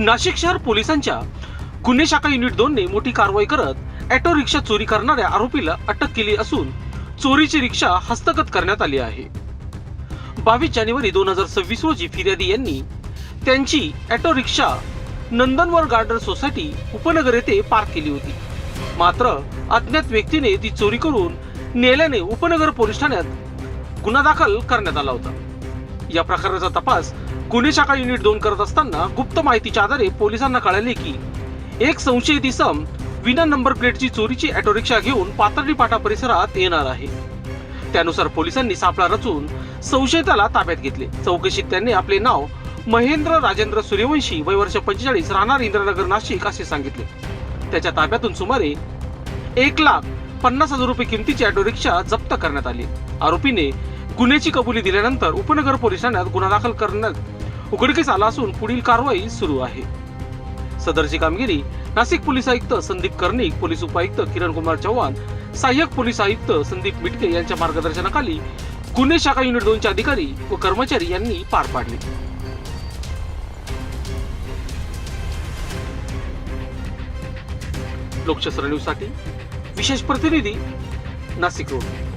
नाशिक शहर पोलिसांच्या गुन्हे शाखा युनिट 2 ने मोठी कारवाई करत ऑटो रिक्षा चोरी करणाऱ्या आरोपीला अटक केली असून चोरीची रिक्षा हस्तगत करण्यात आली आहे। 22 जानेवारी 2026 रोजी फिर्यादी यांनी त्यांची ऑटो रिक्षा नंदनवन गार्डन सोसायटी उपनगर येथे पार्क केली होती। मात्र अज्ञात व्यक्तीने ती चोरी करून नेल्याने उपनगर पोलीस ठाण्यात गुन्हा दाखल करण्यात आला होता। या प्रकरणाचा तपास गुन्हे शाखा युनिट 2 करत असताना गुप्त माहितीच्या आधारे पोलिसांना कळाले की एक संशयित इसम विना नंबर प्लेटची चोरीची ऑटो रिक्षा घेऊन पाथर्डी फाटा परिसरात येणार आहे। त्यानुसार पोलिसांनी सापळा रचून संशयिताला ताब्यात घेतले। चौकशीत त्यांनी आपले नाव महेंद्र राजेंद्र सूर्यवंशी, वय वर्ष 45, राहणार इंद्रनगर नाशिक असे सांगितले। त्याच्या ताब्यातून सुमारे 1,50,000 रुपये किमतीची ऑटो रिक्षा जप्त करण्यात आली। आरोपीने गुन्ह्याची कबुली दिल्यानंतर उपनगर पोलीस ठाण्यात गुन्हा दाखल करण्यात उघडकीस आला असून पुढील कारवाई सुरू आहे। सदरची कामगिरी नाशिक पोलीस आयुक्त संदीप कर्णिक, पोलीस उपायुक्त किरण कुमार चव्हाण, सहाय्यक पोलीस आयुक्त संदीप मिटके यांच्या मार्गदर्शनाखाली गुन्हे शाखा युनिट 2 चे अधिकारी व कर्मचारी यांनी पार पाडले। लोकशास्त्र न्यूज साठी विशेष प्रतिनिधी नाशिक रोड।